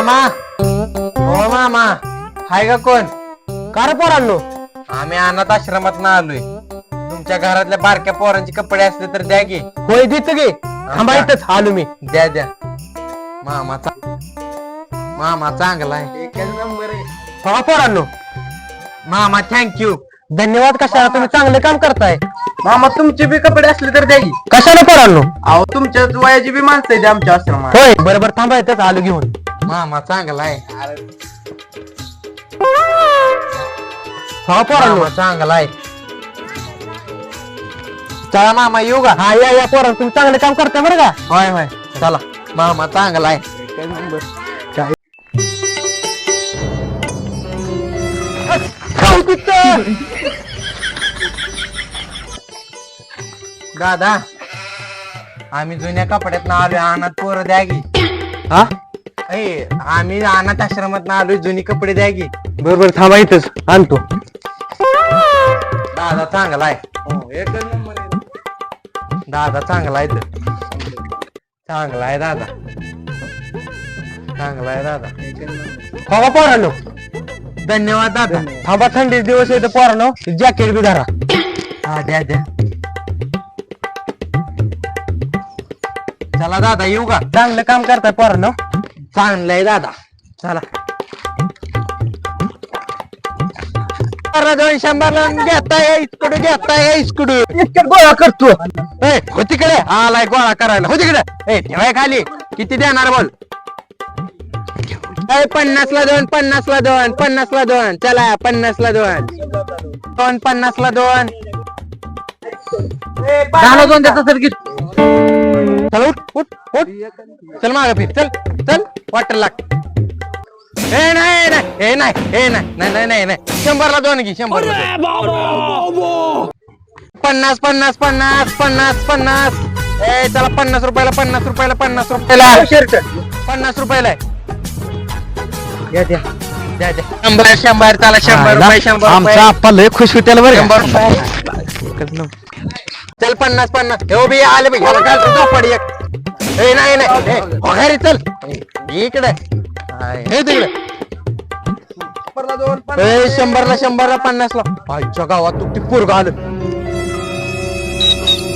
मामा हो मामा हाय का कोण? कार पोरांनो आम्ही अनाथ आश्रमात ना आलोय. तुमच्या घरातल्या बारक्या पोरांचे कपडे असले तर द्या की. होय देतो गे थांबायतच आलो मी. द्या द्या. मामा चांगला आहे. हा पोरांनो मामा थँक्यू. धन्यवाद. कशाला तुम्ही चांगले काम करताय. मामा तुमचे बी कपडे असले तर द्या की. कशाला पोरांनो? अहो तुमच्या वयाची बी माणसं आहेत आमच्या आश्रमात. होय बरोबर थांबायतच आलो घेऊन. मामा चांगला आहे. हा पोरांनो मामा चांगला आहे. चला मामा येऊ का? हा या पोरांनो तुम्ही चांगले काम करताय बरं का. होय होय चला. मामा चांगला आहे. दादा आम्ही जुन्या कपड्यात ना आलोय. अनाथ पोरं द्या की. हा आम्ही अनाथ आश्रमात ना आलोय. जुनी कपडे द्या की. बरोबर थांबायतच आणतो. दादा चांगला आहे. दादा चांगला आहे. चांगला आहे दादा. चांगला आहे दादा. हो पोरांनो धन्यवाद दादा. थांबा थंडी दिवस येतो पोरांनो जॅकेट बी धरा. हा द्या द्या. चला दादा येऊ का? चांगलं काम करताय पोरांनो. चांगलं आहे दादा. चला. 100 घेताय इस्कडू इतकं गोळा करतो. हो तिकडे आलाय गोळा करायला. हो तिकडे ठेवाय खाली. किती देणार बोल? 50 ला 2 50 ला 2 50 ला 2. चला 50 ला 2 50 ला 2 10 2 त्याचा सर्किट. चल उठ उठ उठ. चल माग फिर. चल चल वाटर लाग. हे नाही नाही हे नाही हे नाही नाही नाही नाही 100 ला 2 घे. 100 ला 2. 50 50 50 50 50. चला 50 रुपयाला 50 रुपयाला 50 रुपयाला शर्ट 50 रुपयाला आहे. द्या द्या. द्या द्या. 100 100 चला 100 रुपये 100 आमचा आप्पा लय खुश होत्याला बरं 100 रुपये. चल 50 50. हे बी आले बी. ह्याला घालतो झोपाडी एक. ए नाही नाही घरी चल. इकडे हे तिकडे. 100 ला 50 ला. आईच्या गावात तू पोरग आलं.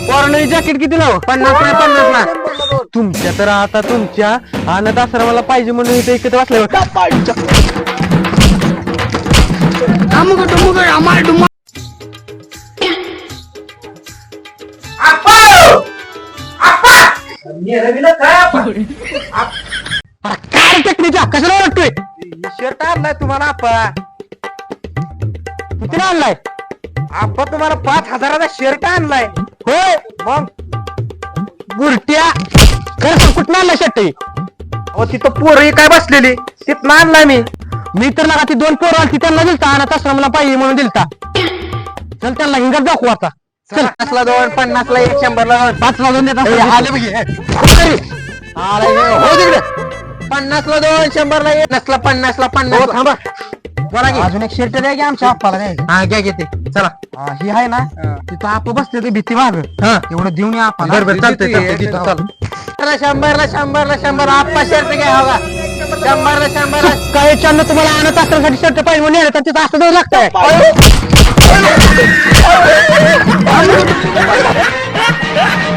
पोरांनो जॅकेट किती लाव? 50 ला 50 ला. तुमच्या तर आता तुमच्या अनाथ आश्रमाला पाहिजे म्हणून इथे इकडे वाचलं. काय टेक्निकचा कशाला वाटतोय? शर्ट आणलाय तुम्हाला आपा. किती आणलाय? आपा तुम्हाला 5000चा शर्ट आणलाय. होय मग बुरट्या खरं कुठं आणलाय शर्ट? अहो तिथं पोरं काय बसलेली तिथं आणलाय मी तर लागा ती 2 पोरं आली त्यांना दिलता अनाथ आश्रमाला पाहिजे म्हणून दिलता. चल त्यांना हिंगत दाखवू आता. चल 50 ला 2 50 ला 1 100 ला 2 5 वाजून देतात. आले बघ हे. हो तिकडे 50 ला 2 100 ला 1 50 ला 50. थांबा बोला की. अजून एक शर्ट द्या की आमच्या आप्पाला द्या. हा घ्या घेते. चला ही आहे ना तिथं आप बसते ते भीती माग हा एवढं देऊन या आपण. बरोबर चालतंय चालतंय. 100 ला 100 आप्पा शर्ट घ्या. हवा 100 ला 100 काही चाललं तुम्हाला अनाथ आश्रमासाठी शर्ट पाहिजे म्हणून नेलं तर तिथं असं जाऊ लागतंय. ला